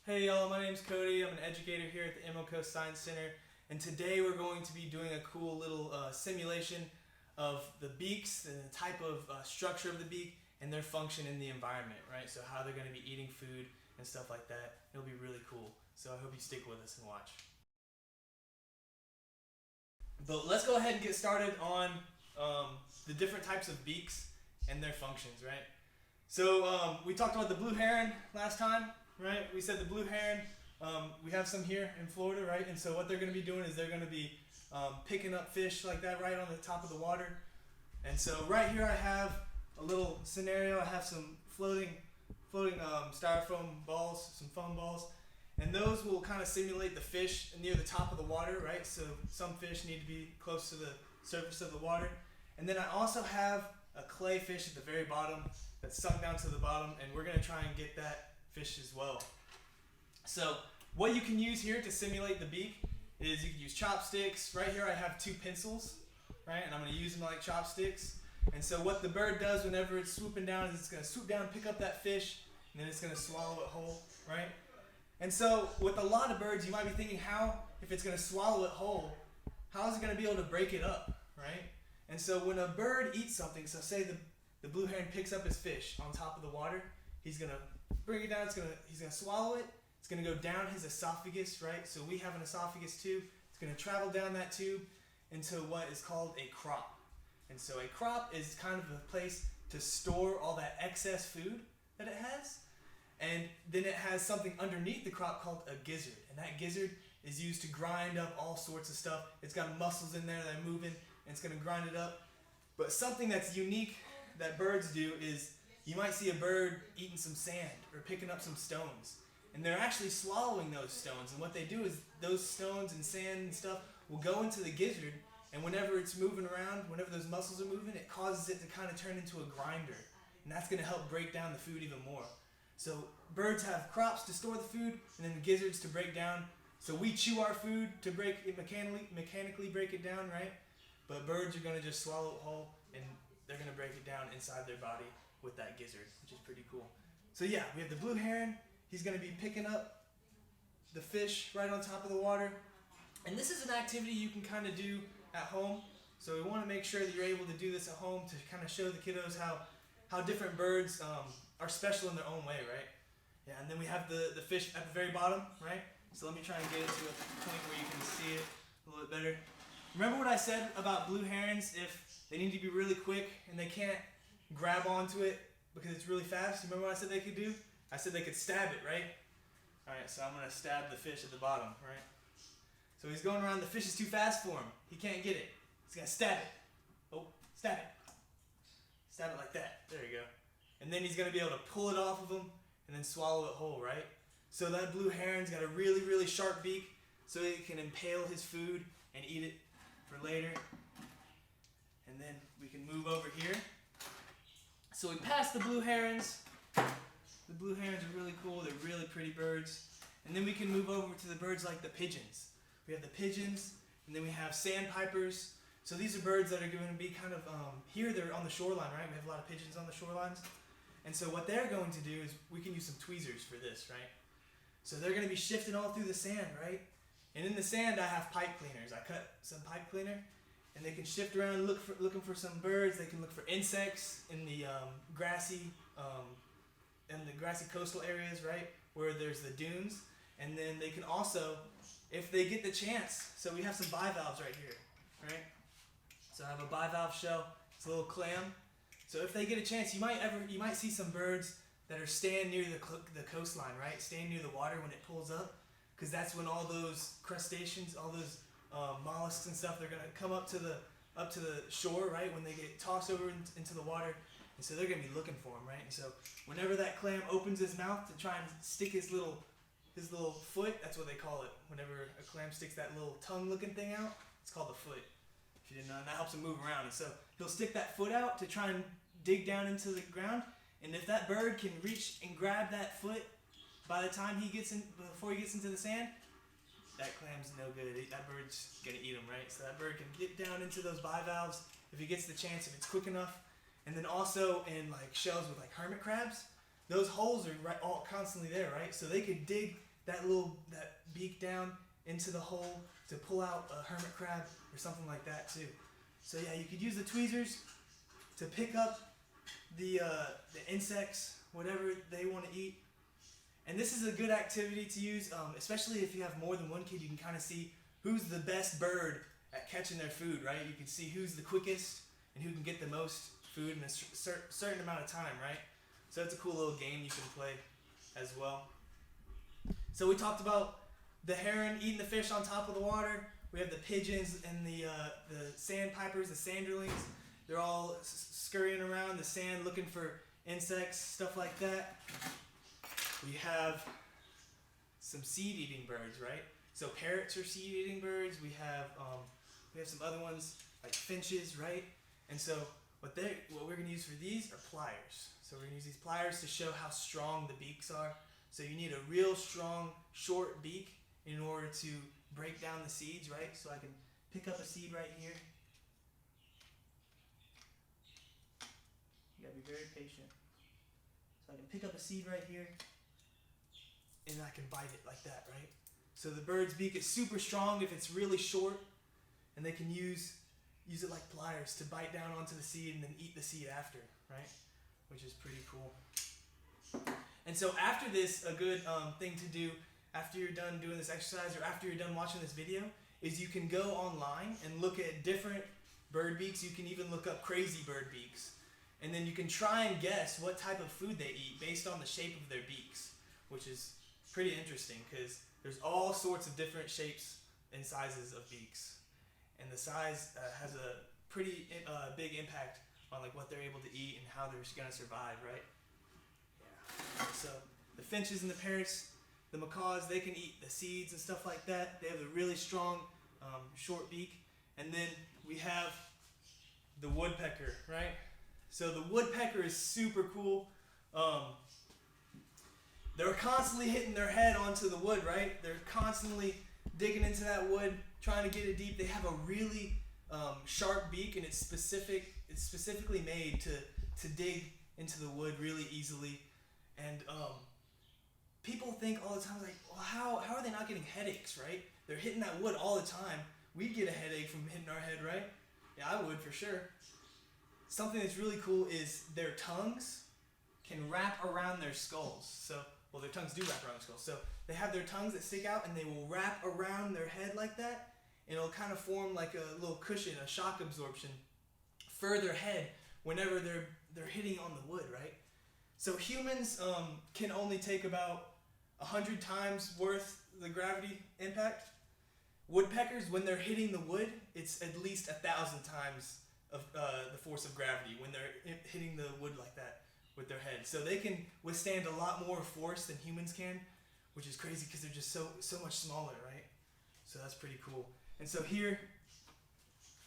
Hey y'all, my name's Cody. I'm an educator here at the Emerald Coast Science Center, and today we're going to be doing a cool little simulation of the beaks and the type of structure of the beak and their function in the environment, right? So how they're going to be eating food and stuff like that. It'll be really cool. So I hope you stick with us and watch. But let's go ahead and get started on the different types of beaks and their functions, right? So we talked about the blue heron last time, right? We said the blue heron, we have some here in Florida, right? And so what they're going to be doing is they're going to be picking up fish like that right on the top of the water. And so right here I have a little scenario. I have some floating styrofoam balls, some foam balls, and those will kind of simulate the fish near the top of the water, right? So some fish need to be close to the surface of the water. And then I also have a clay fish at the very bottom that's sunk down to the bottom, and we're going to try and get that fish as well. So what you can use here to simulate the beak is you can use chopsticks. Right here I have two pencils, right? And I'm going to use them like chopsticks. And so what the bird does whenever it's swooping down is it's going to swoop down, pick up that fish, and then it's going to swallow it whole, right? And so with a lot of birds, you might be thinking, if it's going to swallow it whole, how is it going to be able to break it up, right? And so when a bird eats something, so say the blue heron picks up his fish on top of the water, he's going to bring it down, he's going to swallow it, it's going to go down his esophagus, right? So we have an esophagus tube. It's going to travel down that tube into what is called a crop. And so a crop is kind of a place to store all that excess food that it has. And then it has something underneath the crop called a gizzard. And that gizzard is used to grind up all sorts of stuff. It's got muscles in there that are moving, and it's going to grind it up. But something that's unique that birds do is you might see a bird eating some sand or picking up some stones. And they're actually swallowing those stones. And what they do is those stones and sand and stuff will go into the gizzard, and whenever it's moving around, whenever those muscles are moving, it causes it to kind of turn into a grinder. And that's going to help break down the food even more. So birds have crops to store the food, and then the gizzards to break down. So we chew our food to break it mechanically break it down, right? But birds are going to just swallow it whole, and they're going to break it down inside their body with that gizzard, which is pretty cool. So yeah, we have the blue heron. He's going to be picking up the fish right on top of the water. And this is an activity you can kind of do at home. So we want to make sure that you're able to do this at home to kind of show the kiddos how different birds are special in their own way, right? Yeah, and then we have the fish at the very bottom, right? So let me try and get it to a point where you can see it a little bit better. Remember what I said about blue herons? If they need to be really quick and they can't grab onto it because it's really fast, remember what I said they could do? I said they could stab it, right? Alright, so I'm going to stab the fish at the bottom, right? So he's going around, the fish is too fast for him. He can't get it. He's going to stab it. Oh, stab it. Stab it like that. There you go. And then he's going to be able to pull it off of him and then swallow it whole, right? So that blue heron's got a really, really sharp beak so he can impale his food and eat it for later. And then we can move over here. So we passed the blue herons. The blue herons are really cool. They're really pretty birds. And then we can move over to the birds like the pigeons. We have the pigeons, and then we have sandpipers. So these are birds that are going to be kind of, here they're on the shoreline, right? We have a lot of pigeons on the shorelines. And so what they're going to do is we can use some tweezers for this, right? So they're going to be shifting all through the sand, right? And in the sand I have pipe cleaners. I cut some pipe cleaner, and they can shift around looking for some birds. They can look for insects in the grassy coastal areas, right, where there's the dunes. And then they can also, if they get the chance, so we have some bivalves right here, right? So I have a bivalve shell. It's a little clam. So if they get a chance, you might see some birds that are staying near the coastline, right? Staying near the water when it pulls up, because that's when all those crustaceans, all those mollusks and stuff, they're gonna come up to the shore, right? When they get tossed over into the water, and so they're gonna be looking for them, right? And so whenever that clam opens his mouth to try and stick his little foot, that's what they call it. Whenever a clam sticks that little tongue-looking thing out, it's called the foot. If you didn't know, and that helps him move around. And so he'll stick that foot out to try and dig down into the ground. And if that bird can reach and grab that foot by the time before he gets into the sand, that clam's no good. That bird's gonna eat him, right? So that bird can get down into those bivalves if he gets the chance, if it's quick enough. And then also in like shells with like hermit crabs, those holes are all constantly there, right? So they could dig that beak down into the hole to pull out a hermit crab or something like that too. So yeah, you could use the tweezers to pick up the insects, whatever they want to eat. And this is a good activity to use, especially if you have more than one kid. You can kind of see who's the best bird at catching their food, right? You can see who's the quickest and who can get the most food in a certain amount of time, right? So it's a cool little game you can play as well. So we talked about the heron eating the fish on top of the water. We have the pigeons and the sandpipers, the sanderlings. They're all scurrying around the sand looking for insects, stuff like that. We have some seed-eating birds, right? So parrots are seed-eating birds. We have some other ones like finches, right? And so what we're going to use for these are pliers. So we're going to use these pliers to show how strong the beaks are. So you need a real strong, short beak in order to break down the seeds, right? So I can pick up a seed right here. You gotta be very patient. So I can pick up a seed right here, and I can bite it like that, right? So the bird's beak is super strong if it's really short, and they can use it like pliers to bite down onto the seed and then eat the seed after, right? Which is pretty cool. And so after this, a good thing to do after you're done doing this exercise or after you're done watching this video is you can go online and look at different bird beaks. You can even look up crazy bird beaks. And then you can try and guess what type of food they eat based on the shape of their beaks, which is pretty interesting because there's all sorts of different shapes and sizes of beaks. And the size has a pretty big impact on like what they're able to eat and how they're going to survive, right? Yeah. So the finches and the parrots, the macaws, they can eat the seeds and stuff like that. They have a really strong, short beak. And then we have the woodpecker, right? So the woodpecker is super cool. They're constantly hitting their head onto the wood, right? They're constantly digging into that wood, trying to get it deep. They have a really sharp beak, and it's specifically made to dig into the wood really easily. And people think all the time, like, well, how are they not getting headaches, right? They're hitting that wood all the time. We'd get a headache from hitting our head, right? Yeah, I would for sure. Something that's really cool is their tongues can wrap around their skulls. Well, their tongues do wrap around their skulls. So they have their tongues that stick out, and they will wrap around their head like that, and it'll kind of form like a little cushion, a shock absorption for their head whenever they're hitting on the wood, right? So humans can only take about 100 times worth the gravity impact. Woodpeckers, when they're hitting the wood, it's at least 1,000 times of the force of gravity when they're hitting the wood like that with their head. So they can withstand a lot more force than humans can, which is crazy because they're just so much smaller, right? So that's pretty cool. And so here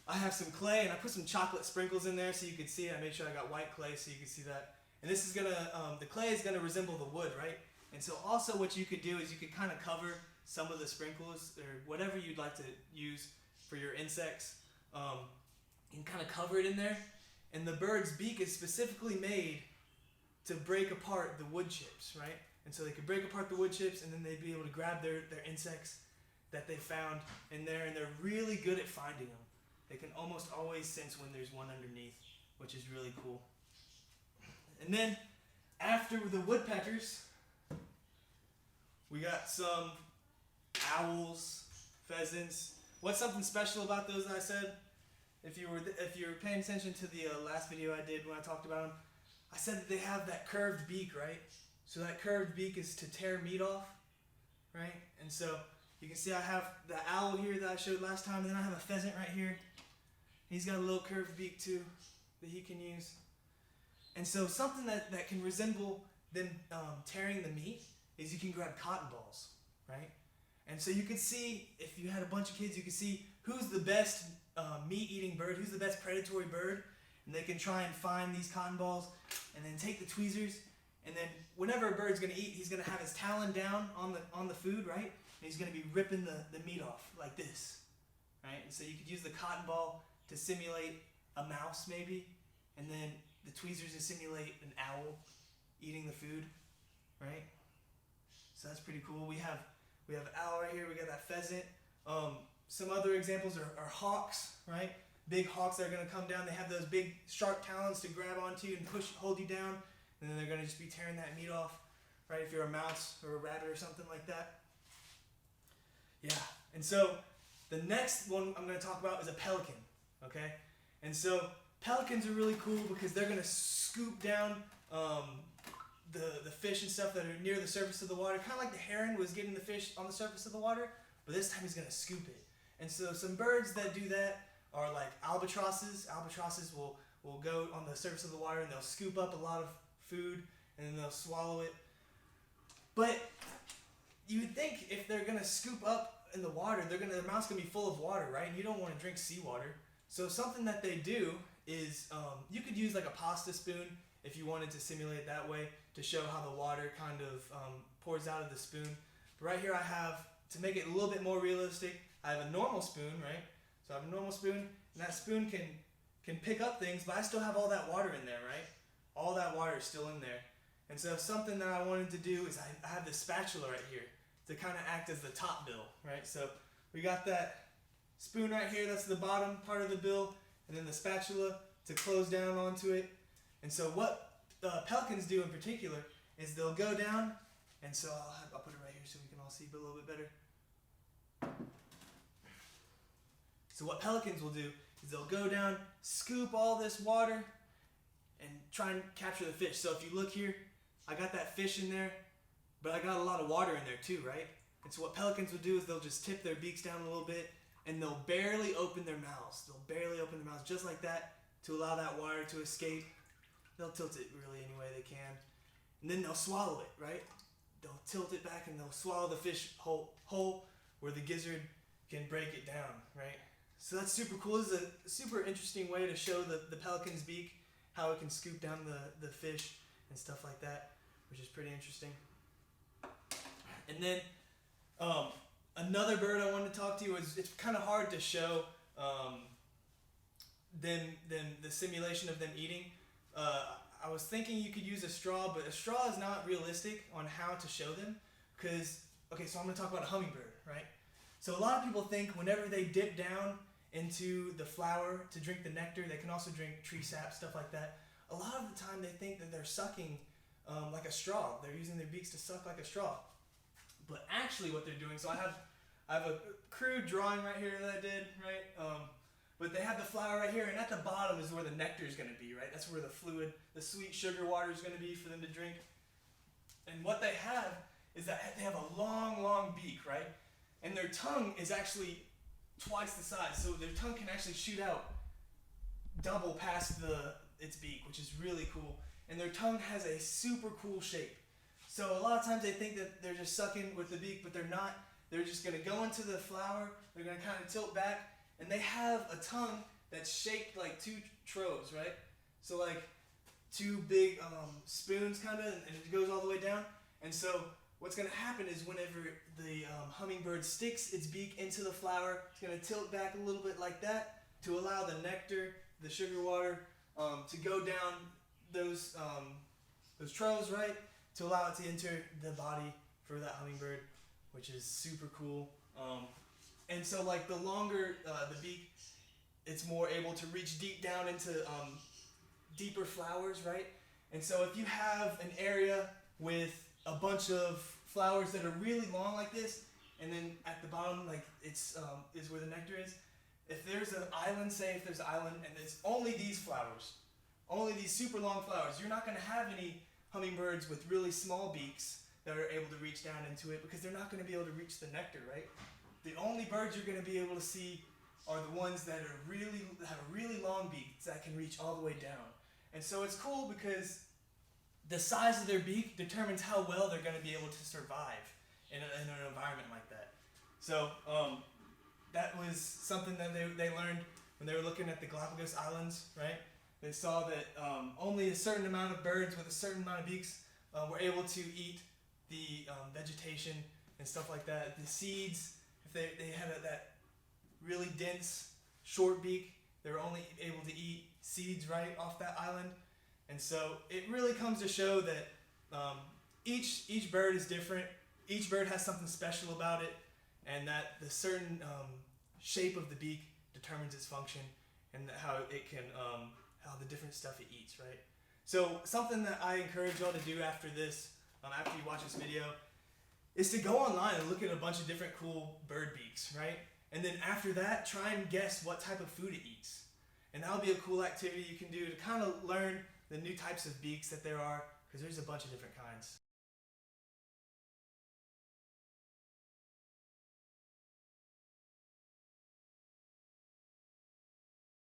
I have some clay, and I put some chocolate sprinkles in there so you can see it. I made sure I got white clay so you can see that. And this is the clay is gonna resemble the wood, right? And so also what you could do is you could kind of cover some of the sprinkles or whatever you'd like to use for your insects. You can kind of cover it in there. And the bird's beak is specifically made to break apart the wood chips, right? And so they could break apart the wood chips, and then they'd be able to grab their insects that they found in there, and they're really good at finding them. They can almost always sense when there's one underneath, which is really cool. And then after the woodpeckers, we got some owls, pheasants. What's something special about those that I said? If you were paying attention to the last video I did when I talked about them, I said that they have that curved beak, right? So that curved beak is to tear meat off, right? And so you can see I have the owl here that I showed last time, and then I have a pheasant right here. He's got a little curved beak too that he can use. And so something that can resemble them tearing the meat is you can grab cotton balls, right? And so you could see, if you had a bunch of kids, you could see who's the best meat-eating bird, who's the best predatory bird, and they can try and find these cotton balls and then take the tweezers, and then whenever a bird's going to eat, he's going to have his talon down on the food, right? And he's going to be ripping the meat off like this, right? And so you could use the cotton ball to simulate a mouse maybe, and then the tweezers to simulate an owl eating the food, right? So that's pretty cool. We have We have owl right here. We got that pheasant. Some other examples are hawks, right? Big hawks that are going to come down. They have those big sharp talons to grab onto you and hold you down. And then they're going to just be tearing that meat off, right? If you're a mouse or a rabbit or something like that. Yeah. And so the next one I'm going to talk about is a pelican, okay? And so pelicans are really cool because they're going to scoop down the fish and stuff that are near the surface of the water, kind of like the heron was getting the fish on the surface of the water, but this time he's going to scoop it. And so some birds that do that are like albatrosses. Albatrosses will go on the surface of the water and they'll scoop up a lot of food and then they'll swallow it. But you would think if they're going to scoop up in the water, their mouth's going to be full of water, right? And you don't want to drink seawater. So something that they do is you could use like a pasta spoon if you wanted to simulate it that way to show how the water kind of pours out of the spoon. But right here I have, to make it a little bit more realistic, I have a normal spoon, right? So I have a normal spoon, and that spoon can pick up things, but I still have all that water in there, right? All that water is still in there. And so something that I wanted to do is I have this spatula right here to kind of act as the top bill, right? So we got that spoon right here, that's the bottom part of the bill, and then the spatula to close down onto it. And so what pelicans do in particular is they'll go down, and so I'll put it right here so we can all see a little bit better. So what pelicans will do is they'll go down, scoop all this water, and try and capture the fish. So if you look here, I got that fish in there, but I got a lot of water in there too, right? And so what pelicans will do is they'll just tip their beaks down a little bit, and they'll barely open their mouths. They'll barely open their mouths just like that to allow that water to escape. They'll tilt it really any way they can. And then they'll swallow it, right? They'll tilt it back and they'll swallow the fish whole where the gizzard can break it down, right? So that's super cool. This is a super interesting way to show the pelican's beak, how it can scoop down the fish and stuff like that, which is pretty interesting. And then another bird I wanted to talk to you is, it's kind of hard to show them the simulation of them eating. I was thinking you could use a straw, but a straw is not realistic on how to show them because, okay, so I'm going to talk about a hummingbird, right? So a lot of people think whenever they dip down into the flower to drink the nectar, they can also drink tree sap, stuff like that. A lot of the time they think that they're sucking like a straw. They're using their beaks to suck like a straw. But actually what they're doing, so I have a crude drawing right here that I did, right? But they have the flower right here, and at the bottom is where the nectar is going to be, right? That's where the fluid, the sweet sugar water is going to be for them to drink. And what they have is that they have a long, long beak, right? And their tongue is actually twice the size. So their tongue can actually shoot out double past its beak, which is really cool. And their tongue has a super cool shape. So a lot of times they think that they're just sucking with the beak, but they're not. They're just going to go into the flower. They're going to kind of tilt back. And they have a tongue that's shaped like two troves, right? So like two big spoons kind of, and it goes all the way down. And so what's going to happen is whenever the hummingbird sticks its beak into the flower, it's going to tilt back a little bit like that to allow the nectar, the sugar water, to go down those troves, right? To allow it to enter the body for that hummingbird, which is super cool. And so like the longer the beak, it's more able to reach deep down into deeper flowers, right? And so if you have an area with a bunch of flowers that are really long like this, and then at the bottom like is where the nectar is. If there's an island, say if there's an island and it's only these flowers, only these super long flowers, you're not going to have any hummingbirds with really small beaks that are able to reach down into it because they're not going to be able to reach the nectar, right? The only birds you're going to be able to see are the ones that have a really long beak that can reach all the way down. And so it's cool because the size of their beak determines how well they're going to be able to survive in an environment like that. So that was something that they learned when they were looking at the Galapagos Islands, right? They saw that only a certain amount of birds with a certain amount of beaks were able to eat the vegetation and stuff like that. The seeds, if they had that really dense, short beak, they were only able to eat seeds right off that island. And so it really comes to show that each bird is different, each bird has something special about it, and that the certain shape of the beak determines its function and how it can, how the different stuff it eats, right? So something that I encourage y'all to do after this, after you watch this video, is to go online and look at a bunch of different cool bird beaks, right? And then after that, try and guess what type of food it eats. And that'll be a cool activity you can do to kind of learn the new types of beaks that there are, because there's a bunch of different kinds.